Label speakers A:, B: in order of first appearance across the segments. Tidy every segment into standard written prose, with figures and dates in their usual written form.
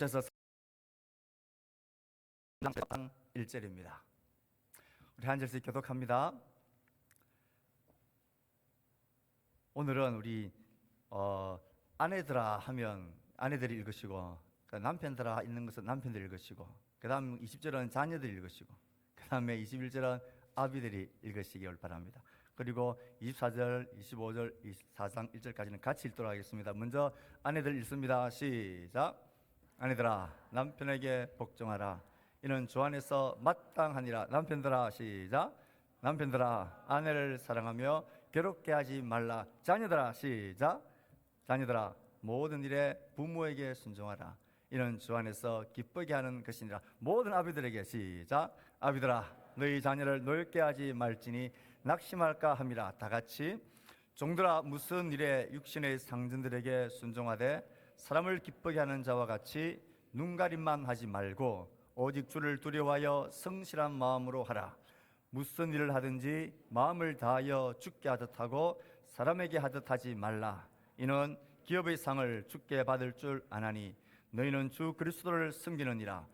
A: 그래서 1절입니다. 우리 한 절씩 교독합니다. 오늘은 우리 아내들아 하면 아내들이 읽으시고, 남편들아 있는 것은 남편들이 읽으시고, 그 다음 20절은 자녀들이 읽으시고, 그 다음에 21절은 아비들이 읽으시기 바랍니다. 그리고 24절, 25절, 24장 1절까지는 같이 읽도록 하겠습니다. 먼저 아내들 읽습니다. 시작. 아내들아 남편에게 복종하라. 이는 주 안에서 마땅하니라. 남편들아 시작. 남편들아 아내를 사랑하며 괴롭게 하지 말라. 자녀들아 시작. 자녀들아 모든 일에 부모에게 순종하라. 이는 주 안에서 기쁘게 하는 것이니라. 모든 아비들에게 시작. 아비들아 너희 자녀를 노엽게 하지 말지니 낙심할까 함이라. 다 같이. 종들아 무슨 일에 육신의 상전들에게 순종하되 사람을 기쁘게 하는 자와 같이 눈가림만 하지 말고 오직 주를 두려워하여 성실한 마음으로 하라. 무슨 일을 하든지 마음을 다하여 주께 하듯 하고 사람에게 하듯 하지 말라. 이는 기업의 상을 주께 받을 줄 아나니 너희는 주 그리스도를 섬기느니라.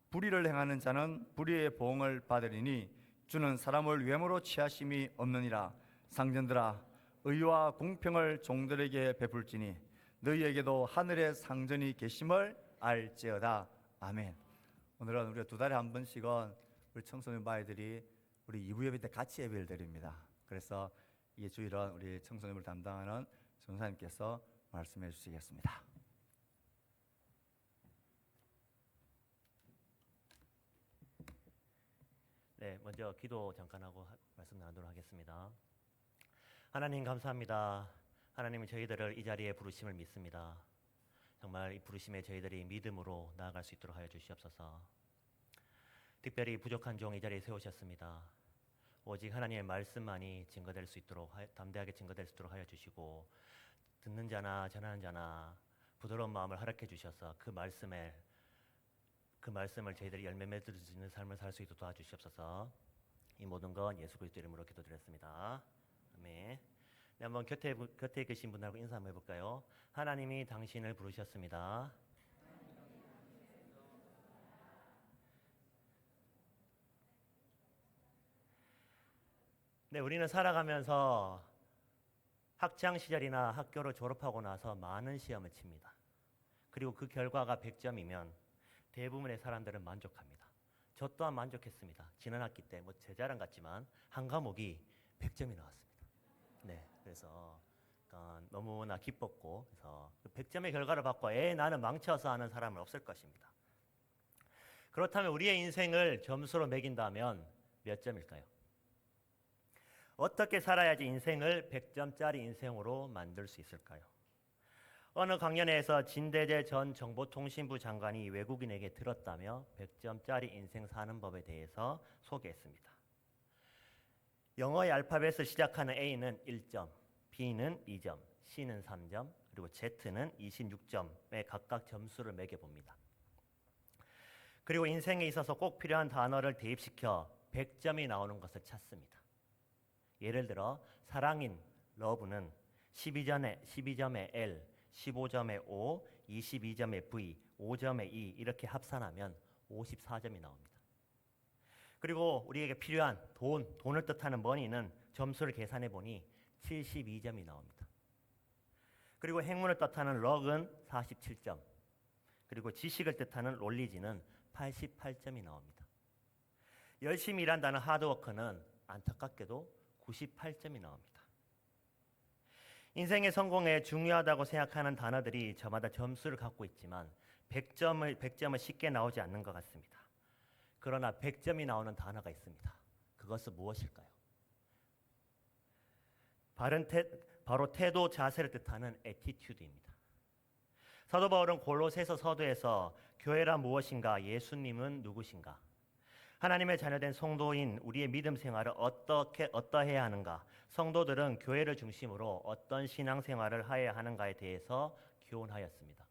A: 불의를 행하는 자는 불의의 보응을 받으리니 주는 사람을 외모로 취하심이 없느니라. 상전들아 의와 공평을 종들에게 베풀지니 너희에게도 하늘의 상전이 계심을 알지어다. 아멘. 오늘은 우리가 두 달에 한 번씩은 우리 청소년 아이들이 우리 2부 예배 때 같이 예배를 드립니다. 그래서 이 주일은 우리 청소년을 담당하는 전사님께서 말씀해 주시겠습니다.
B: 네, 먼저 기도 잠깐 하고 말씀 나누도록 하겠습니다. 하나님 감사합니다. 하나님이 저희들을 이 자리에 부르심을 믿습니다. 정말 이 부르심에 저희들이 믿음으로 나아갈 수 있도록 하여 주시옵소서. 특별히 부족한 종 이 자리에 세우셨습니다. 오직 하나님의 말씀만이 증거될 수 있도록 담대하게 증거될 수 있도록 하여 주시고, 듣는 자나 전하는 자나 부드러운 마음을 허락해 주셔서 그 말씀을 저희들이 열매 맺을 수 있는 삶을 살 수 있도록 도와주시옵소서. 이 모든 건 예수 그리스도 이름으로 기도드렸습니다. 아멘. 네, 한번 곁에 계신 분하고 인사 한번 해볼까요? 하나님이 당신을 부르셨습니다. 네, 우리는 살아가면서 학창 시절이나 학교를 졸업하고 나서 많은 시험을 칩니다. 그리고 그 결과가 100점이면 대부분의 사람들은 만족합니다. 저 또한 만족했습니다. 지난 학기 때 제 자랑 같지만 한 과목이 100점이 나왔습니다. 네, 그래서 너무나 기뻤고, 그래서 100점의 결과를 받고 나는 망쳐서 하는 사람은 없을 것입니다. 그렇다면 우리의 인생을 점수로 매긴다면 몇 점일까요? 어떻게 살아야지 인생을 100점짜리 인생으로 만들 수 있을까요? 어느 강연회에서 진대재 전 정보통신부 장관이 외국인에게 들었다며 100점짜리 인생 사는 법에 대해서 소개했습니다. 영어의 알파벳을 시작하는 A는 1점, B는 2점, C는 3점, 그리고 Z는 26점에 각각 점수를 매겨봅니다. 그리고 인생에 있어서 꼭 필요한 단어를 대입시켜 100점이 나오는 것을 찾습니다. 예를 들어 사랑인 러브는 12점의 L, 15점의 O, 22점의 V, 5점의 E 이렇게 합산하면 54점이 나옵니다. 그리고 우리에게 필요한 돈을 뜻하는 money는 점수를 계산해 보니 72점이 나옵니다. 그리고 행운을 뜻하는 luck은 47점, 그리고 지식을 뜻하는 knowledge는 88점이 나옵니다. 열심히 일한다는 hardwork는 안타깝게도 98점이 나옵니다. 인생의 성공에 중요하다고 생각하는 단어들이 저마다 점수를 갖고 있지만 100점을 쉽게 나오지 않는 것 같습니다. 그러나 100점이 나오는 단어가 있습니다. 그것은 무엇일까요? 바로 태도, 자세를 뜻하는 attitude입니다. 사도 바울은 골로새서 서두에서 교회란 무엇인가, 예수님은 누구신가, 하나님의 자녀된 성도인 우리의 믿음 생활을 어떠해야 하는가, 성도들은 교회를 중심으로 어떤 신앙생활을 해야 하는가에 대해서 교훈하였습니다.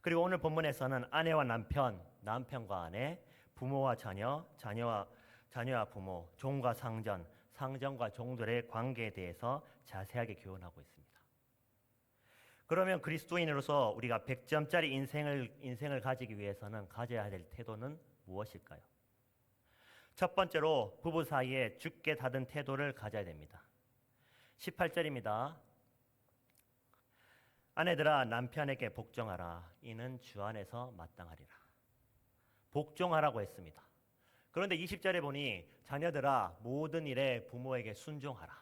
B: 그리고 오늘 본문에서는 아내와 남편, 남편과 아내, 부모와 자녀, 자녀와 부모, 종과 상전, 상전과 종들의 관계에 대해서 자세하게 교훈하고 있습니다. 그러면 그리스도인으로서 우리가 100점짜리 인생을 가지기 위해서는 가져야 될 태도는 무엇일까요? 첫 번째로 부부 사이에 죽게 닫은 태도를 가져야 됩니다. 18절입니다. 아내들아 남편에게 복종하라. 이는 주 안에서 마땅하리라. 복종하라고 했습니다. 그런데 20절에 보니 자녀들아 모든 일에 부모에게 순종하라.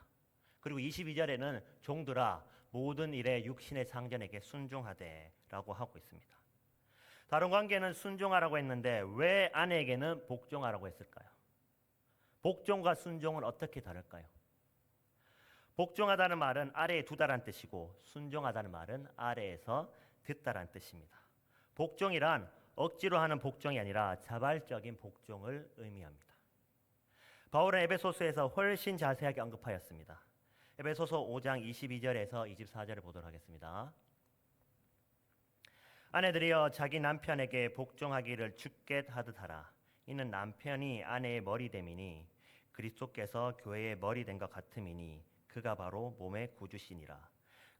B: 그리고 22절에는 종들아 모든 일에 육신의 상전에게 순종하되 라고 하고 있습니다. 다른 관계는 순종하라고 했는데 왜 아내에게는 복종하라고 했을까요? 복종과 순종은 어떻게 다를까요? 복종하다는 말은 아래에 두다란 뜻이고 순종하다는 말은 아래에서 듣다란 뜻입니다. 복종이란 억지로 하는 복종이 아니라 자발적인 복종을 의미합니다. 바울은 에베소서에서 훨씬 자세하게 언급하였습니다. 에베소서 5장 22절에서 24절을 보도록 하겠습니다. 아내들이여 자기 남편에게 복종하기를 주께 하듯 하라. 이는 남편이 아내의 머리됨이니 그리스도께서 교회의 머리된 것 같음이니 그가 바로 몸의 구주시니라.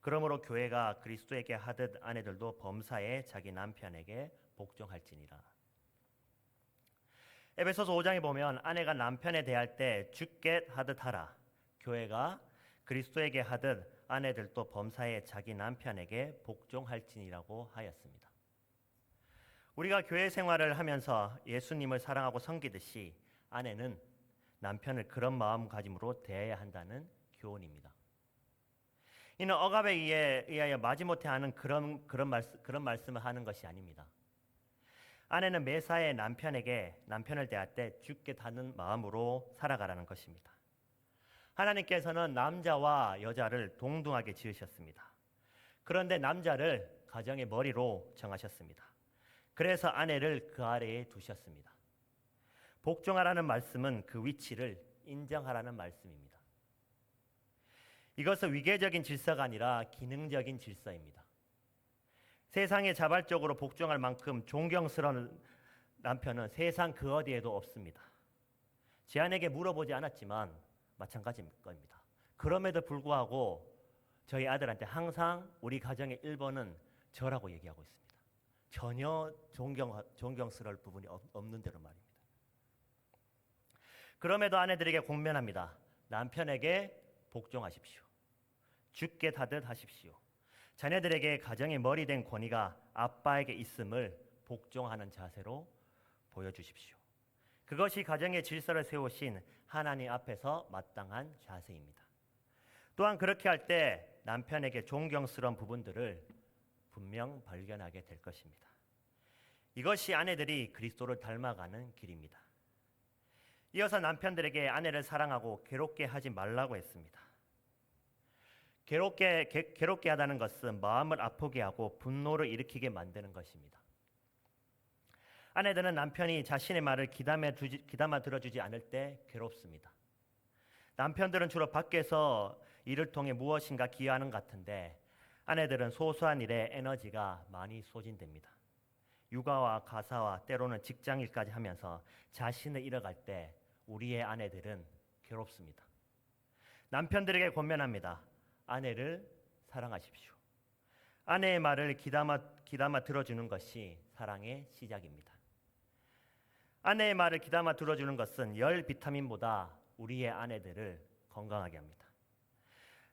B: 그러므로 교회가 그리스도에게 하듯 아내들도 범사에 자기 남편에게 복종할지니라. 에베소서 5장에 보면 아내가 남편에 대할 때 주께 하듯 하라. 교회가 그리스도에게 하듯 아내들도 범사에 자기 남편에게 복종할지니라고 하였습니다. 우리가 교회 생활을 하면서 예수님을 사랑하고 섬기듯이 아내는 남편을 그런 마음가짐으로 대해야 한다는 교훈입니다. 이는 억압에 의하여 마지못해 하는 그런 말씀을 하는 것이 아닙니다. 아내는 매사에 남편을 대할 때 주께 닿는 마음으로 살아가라는 것입니다. 하나님께서는 남자와 여자를 동등하게 지으셨습니다. 그런데 남자를 가정의 머리로 정하셨습니다. 그래서 아내를 그 아래에 두셨습니다. 복종하라는 말씀은 그 위치를 인정하라는 말씀입니다. 이것은 위계적인 질서가 아니라 기능적인 질서입니다. 세상에 자발적으로 복종할 만큼 존경스러운 남편은 세상 그 어디에도 없습니다. 제 아내에게 물어보지 않았지만 마찬가지일 겁니다. 그럼에도 불구하고 저희 아들한테 항상 우리 가정의 1번은 저라고 얘기하고 있습니다. 전혀 존경스러울 부분이 없는 대로 말입니다. 그럼에도 아내들에게 공면합니다. 남편에게 복종하십시오. 주께 닫듯 하십시오. 자녀들에게 가정의 머리 된 권위가 아빠에게 있음을 복종하는 자세로 보여주십시오. 그것이 가정의 질서를 세우신 하나님 앞에서 마땅한 자세입니다. 또한 그렇게 할 때 남편에게 존경스러운 부분들을 분명 발견하게 될 것입니다. 이것이 아내들이 그리스도를 닮아가는 길입니다. 이어서 남편들에게 아내를 사랑하고 괴롭게 하지 말라고 했습니다. 괴롭게 하다는 것은 마음을 아프게 하고 분노를 일으키게 만드는 것입니다. 아내들은 남편이 자신의 말을 귀담아 들어주지 않을 때 괴롭습니다. 남편들은 주로 밖에서 일을 통해 무엇인가 기여하는 것 같은데 아내들은 소소한 일에 에너지가 많이 소진됩니다. 육아와 가사와 때로는 직장일까지 하면서 자신을 잃어갈 때 우리의 아내들은 괴롭습니다. 남편들에게 권면합니다. 아내를 사랑하십시오. 아내의 말을 귀담아 들어주는 것이 사랑의 시작입니다. 아내의 말을 귀담아 들어주는 것은 열 비타민보다 우리의 아내들을 건강하게 합니다.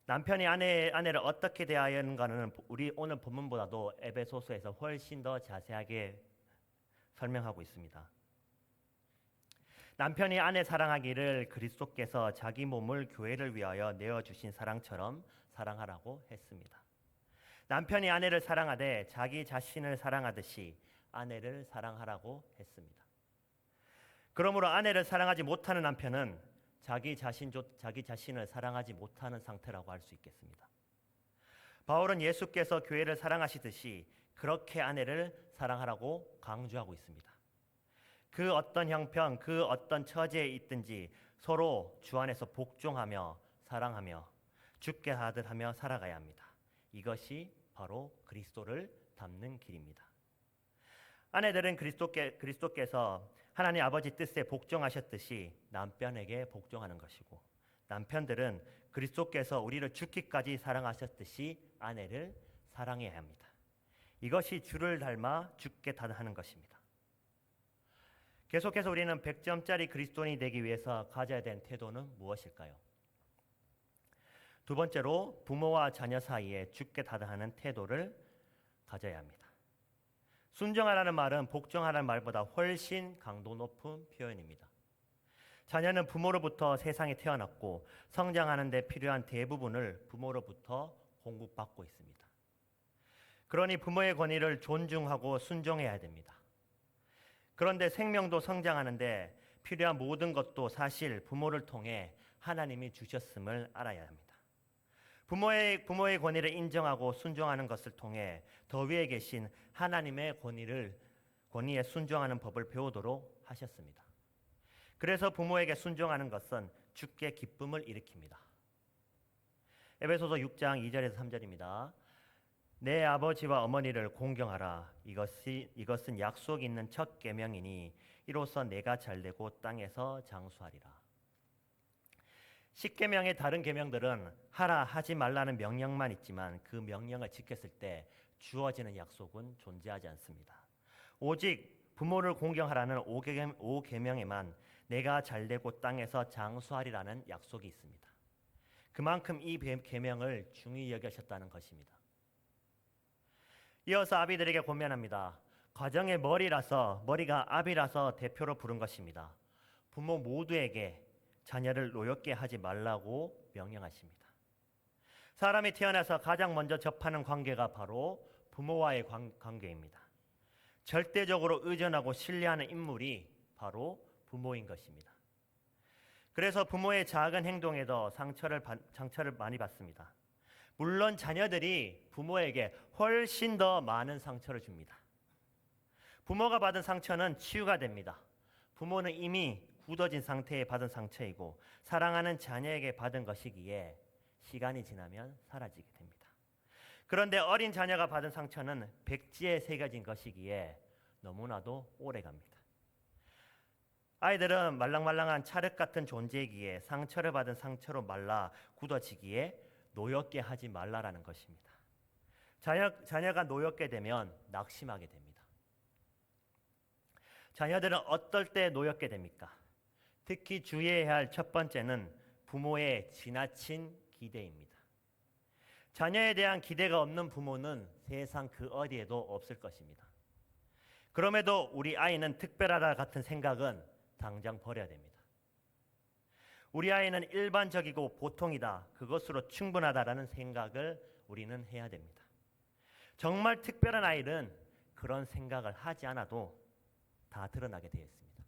B: 남편이 아내를 어떻게 대해야 하는가는 우리 오늘 본문보다도 에베소서에서 훨씬 더 자세하게 설명하고 있습니다. 남편이 아내 사랑하기를 그리스도께서 자기 몸을 교회를 위하여 내어주신 사랑처럼 사랑하라고 했습니다. 남편이 아내를 사랑하되 자기 자신을 사랑하듯이 아내를 사랑하라고 했습니다. 그러므로 아내를 사랑하지 못하는 남편은 자기 자신을 사랑하지 못하는 상태라고 할 수 있겠습니다. 바울은 예수께서 교회를 사랑하시듯이 그렇게 아내를 사랑하라고 강조하고 있습니다. 그 어떤 형편, 그 어떤 처지에 있든지 서로 주 안에서 복종하며 사랑하며 주께 하듯 하며 살아가야 합니다. 이것이 바로 그리스도를 닮는 길입니다. 아내들은 그리스도께서 하나님 아버지 뜻에 복종하셨듯이 남편에게 복종하는 것이고 남편들은 그리스도께서 우리를 죽기까지 사랑하셨듯이 아내를 사랑해야 합니다. 이것이 주를 닮아 죽게 하는 것입니다. 계속해서 우리는 100점짜리 그리스도인이 되기 위해서 가져야 되는 태도는 무엇일까요? 두 번째로 부모와 자녀 사이에 죽게 다하는 태도를 가져야 합니다. 순종하라는 말은 복종하라는 말보다 훨씬 강도 높은 표현입니다. 자녀는 부모로부터 세상에 태어났고 성장하는 데 필요한 대부분을 부모로부터 공급받고 있습니다. 그러니 부모의 권위를 존중하고 순종해야 됩니다. 그런데 생명도 성장하는데 필요한 모든 것도 사실 부모를 통해 하나님이 주셨음을 알아야 합니다. 부모의 권위를 인정하고 순종하는 것을 통해 더 위에 계신 하나님의 권위에 순종하는 법을 배우도록 하셨습니다. 그래서 부모에게 순종하는 것은 주께 기쁨을 일으킵니다. 에베소서 6장 2절에서 3절입니다. 내 아버지와 어머니를 공경하라. 이것은 약속 있는 첫 계명이니 이로써 내가 잘되고 땅에서 장수하리라. 10계명의 다른 계명들은 하라 하지 말라는 명령만 있지만 그 명령을 지켰을 때 주어지는 약속은 존재하지 않습니다. 오직 부모를 공경하라는 5계명에만 내가 잘되고 땅에서 장수하리라는 약속이 있습니다. 그만큼 이 계명을 중히 여기셨다는 것입니다. 이어서 아비들에게 권면합니다. 가정의 머리가 아비라서 대표로 부른 것입니다. 부모 모두에게 자녀를 노엽게 하지 말라고 명령하십니다. 사람이 태어나서 가장 먼저 접하는 관계가 바로 부모와의 관계입니다. 절대적으로 의존하고 신뢰하는 인물이 바로 부모인 것입니다. 그래서 부모의 작은 행동에도 상처를 많이 받습니다. 물론 자녀들이 부모에게 훨씬 더 많은 상처를 줍니다. 부모가 받은 상처는 치유가 됩니다. 부모는 이미 굳어진 상태에 받은 상처이고 사랑하는 자녀에게 받은 것이기에 시간이 지나면 사라지게 됩니다. 그런데 어린 자녀가 받은 상처는 백지에 새겨진 것이기에 너무나도 오래갑니다. 아이들은 말랑말랑한 찰흙 같은 존재이기에 상처를 받은 상처로 말라 굳어지기에 노엽게 하지 말라라는 것입니다. 자녀가 노엽게 되면 낙심하게 됩니다. 자녀들은 어떨 때 노엽게 됩니까? 특히 주의해야 할 첫 번째는 부모의 지나친 기대입니다. 자녀에 대한 기대가 없는 부모는 세상 그 어디에도 없을 것입니다. 그럼에도 우리 아이는 특별하다 같은 생각은 당장 버려야 됩니다. 우리 아이는 일반적이고 보통이다, 그것으로 충분하다라는 생각을 우리는 해야 됩니다. 정말 특별한 아이는 그런 생각을 하지 않아도 다 드러나게 되어 있습니다.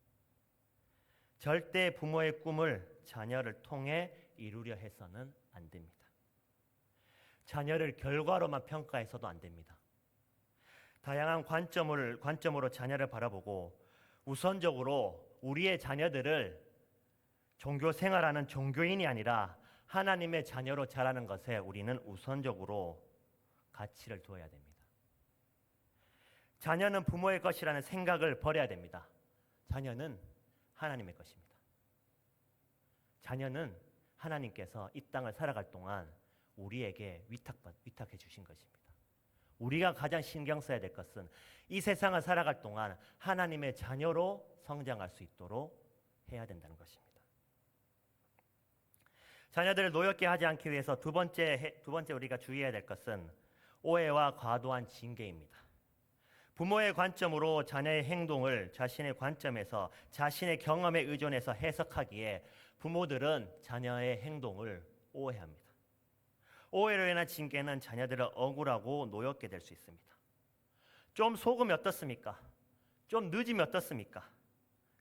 B: 절대 부모의 꿈을 자녀를 통해 이루려 해서는 안 됩니다. 자녀를 결과로만 평가해서도 안 됩니다. 다양한 관점으로 자녀를 바라보고 우선적으로 우리의 자녀들을 종교 생활하는 종교인이 아니라 하나님의 자녀로 자라는 것에 우리는 우선적으로 가치를 두어야 됩니다. 자녀는 부모의 것이라는 생각을 버려야 됩니다. 자녀는 하나님의 것입니다. 자녀는 하나님께서 이 땅을 살아갈 동안 우리에게 위탁해 주신 것입니다. 우리가 가장 신경 써야 될 것은 이 세상을 살아갈 동안 하나님의 자녀로 성장할 수 있도록 해야 된다는 것입니다. 자녀들을 노엽게 하지 않기 위해서 두 번째 우리가 주의해야 될 것은 오해와 과도한 징계입니다. 부모의 관점으로 자녀의 행동을 자신의 관점에서 자신의 경험에 의존해서 해석하기에 부모들은 자녀의 행동을 오해합니다. 오해로 인한 징계는 자녀들을 억울하고 노엽게 될 수 있습니다. 좀 속으면 어떻습니까? 좀 늦으면 어떻습니까?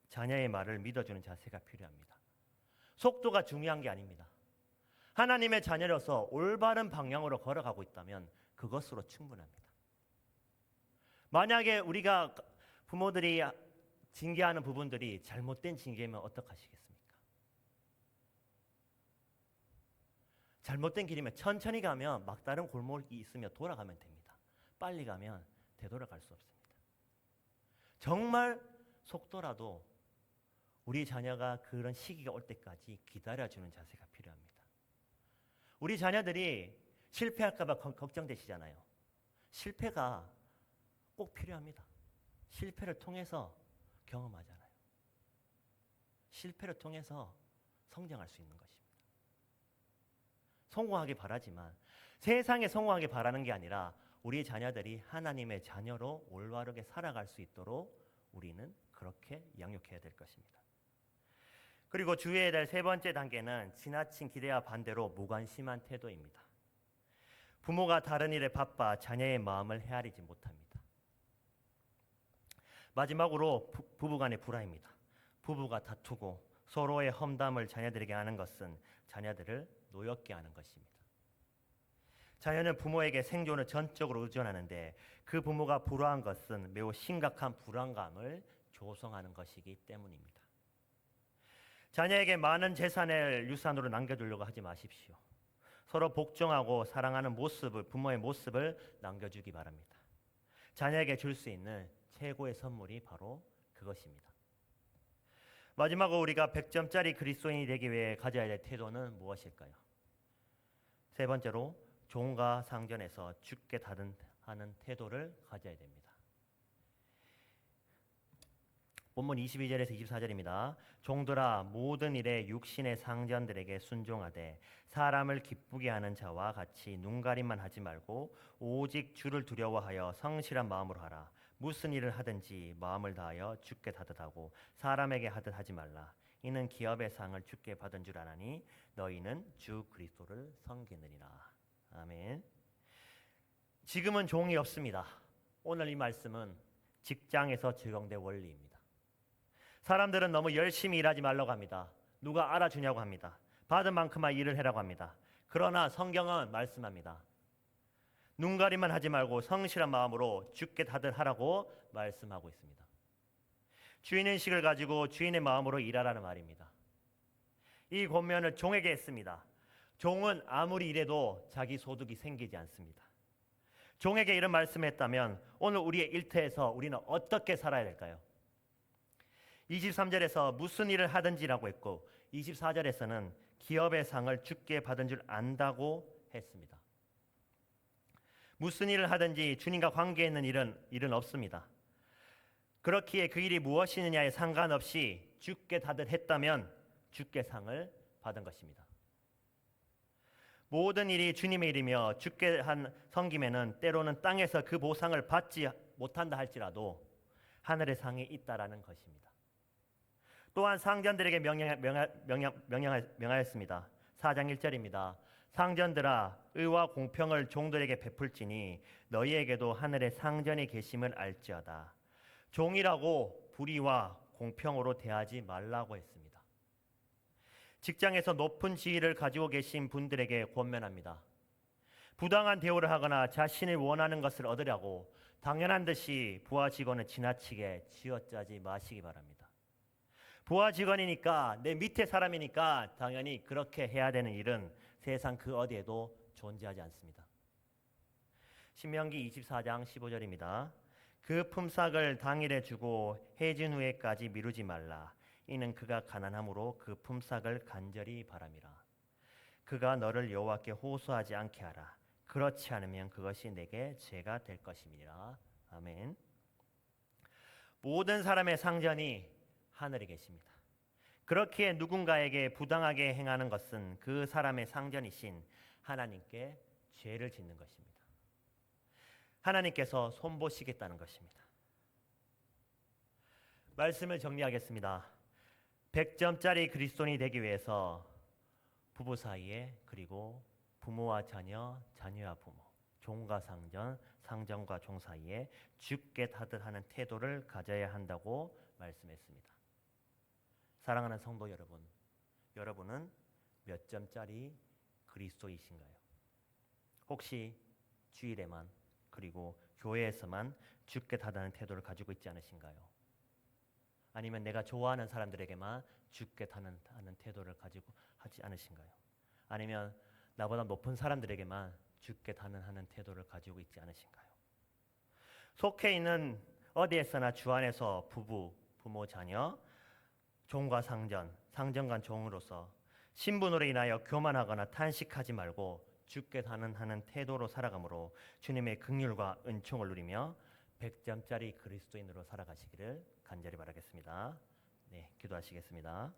B: 자녀의 말을 믿어주는 자세가 필요합니다. 속도가 중요한 게 아닙니다. 하나님의 자녀로서 올바른 방향으로 걸어가고 있다면 그것으로 충분합니다. 만약에 우리가 부모들이 징계하는 부분들이 잘못된 징계면 어떡하시겠습니까? 잘못된 길이면 천천히 가면 막다른 골목이 있으며 돌아가면 됩니다. 빨리 가면 되돌아갈 수 없습니다. 정말 속도라도 우리 자녀가 그런 시기가 올 때까지 기다려주는 자세가 필요합니다. 우리 자녀들이 실패할까 봐 걱정되시잖아요. 실패가 꼭 필요합니다. 실패를 통해서 경험하잖아요. 실패를 통해서 성장할 수 있는 것입니다. 성공하기 바라지만 세상에 성공하기 바라는 게 아니라 우리 자녀들이 하나님의 자녀로 올바르게 살아갈 수 있도록 우리는 그렇게 양육해야 될 것입니다. 그리고 주의해야 될 세 번째 단계는 지나친 기대와 반대로 무관심한 태도입니다. 부모가 다른 일에 바빠 자녀의 마음을 헤아리지 못합니다. 마지막으로 부부간의 불화입니다. 부부가 다투고 서로의 험담을 자녀들에게 하는 것은 자녀들을 노엽게 하는 것입니다. 자녀는 부모에게 생존을 전적으로 의존하는데 그 부모가 불화한 것은 매우 심각한 불안감을 조성하는 것이기 때문입니다. 자녀에게 많은 재산을 유산으로 남겨두려고 하지 마십시오. 서로 복종하고 사랑하는 모습을, 부모의 모습을 남겨주기 바랍니다. 자녀에게 줄 수 있는 최고의 선물이 바로 그것입니다. 마지막으로 우리가 100점짜리 그리스도인이 되기 위해 가져야 될 태도는 무엇일까요? 세 번째로 종과 상전에서 죽게 하는 태도를 가져야 됩니다. 본문 22절에서 24절입니다. 종들아 모든 일에 육신의 상전들에게 순종하되 사람을 기쁘게 하는 자와 같이 눈가림만 하지 말고 오직 주를 두려워하여 성실한 마음으로 하라. 무슨 일을 하든지 마음을 다하여 주께 다듯하고 사람에게 하듯 하지 말라. 이는 기업의 상을 주께 받은 줄 아나니 너희는 주 그리스도를 섬기느니라. 아멘. 지금은 종이 없습니다. 오늘 이 말씀은 직장에서 적용된 원리입니다. 사람들은 너무 열심히 일하지 말라고 합니다. 누가 알아주냐고 합니다. 받은 만큼만 일을 해라고 합니다. 그러나 성경은 말씀합니다. 눈가림만 하지 말고 성실한 마음으로 주께 다들 하라고 말씀하고 있습니다. 주인의식을 가지고 주인의 마음으로 일하라는 말입니다. 이 권면을 종에게 했습니다. 종은 아무리 일해도 자기 소득이 생기지 않습니다. 종에게 이런 말씀을 했다면 오늘 우리의 일터에서 우리는 어떻게 살아야 될까요? 23절에서 무슨 일을 하든지라고 했고 24절에서는 기업의 상을 주께 받은 줄 안다고 했습니다. 무슨 일을 하든지 주님과 관계 있는 일은 없습니다. 그렇기에 그 일이 무엇이느냐에 상관없이 주께 다들 했다면 주께 상을 받은 것입니다. 모든 일이 주님의 일이며 주께 한 섬김에는 때로는 땅에서 그 보상을 받지 못한다 할지라도 하늘의 상이 있다라는 것입니다. 또한 상전들에게 명하였습니다. 4장 1절입니다. 상전들아 의와 공평을 종들에게 베풀지니 너희에게도 하늘에 상전이 계심을 알지어다. 종이라고 불의와 공평으로 대하지 말라고 했습니다. 직장에서 높은 지위를 가지고 계신 분들에게 권면합니다. 부당한 대우를 하거나 자신이 원하는 것을 얻으려고 당연한 듯이 부하 직원을 지나치게 쥐어짜지 마시기 바랍니다. 부하 직원이니까 내 밑에 사람이니까 당연히 그렇게 해야 되는 일은 세상 그 어디에도 존재하지 않습니다. 신명기 24장 15절입니다. 그 품삯을 당일에 주고 해진 후에까지 미루지 말라. 이는 그가 가난함으로 그 품삯을 간절히 바람이라. 그가 너를 여호와께 호소하지 않게 하라. 그렇지 않으면 그것이 내게 죄가 될 것임이니라. 아멘. 모든 사람의 상전이 하늘에 계십니다. 그렇기에 누군가에게 부당하게 행하는 것은 그 사람의 상전이신 하나님께 죄를 짓는 것입니다. 하나님께서 손보시겠다는 것입니다. 말씀을 정리하겠습니다. 100점짜리 그리스도인이 되기 위해서 부부 사이에 그리고 부모와 자녀, 자녀와 부모, 종과 상전, 상전과 종 사이에 주께 다듯하는 태도를 가져야 한다고 말씀했습니다. 사랑하는 성도 여러분, 여러분은 몇 점짜리 그리스도이신가요? 혹시 주일에만 그리고 교회에서만 주께 다다는 태도를 가지고 있지 않으신가요? 아니면 내가 좋아하는 사람들에게만 주께 다는 태도를 가지고 하지 않으신가요? 아니면 나보다 높은 사람들에게만 주께 다는 태도를 가지고 있지 않으신가요? 속해 있는 어디에서나 주 안에서 부부, 부모, 자녀, 종과 상전, 상전과 종으로서 신분으로 인하여 교만하거나 탄식하지 말고 죽게 하는 태도로 살아감으로 주님의 긍휼과 은총을 누리며 100점짜리 그리스도인으로 살아가시기를 간절히 바라겠습니다. 네, 기도하시겠습니다.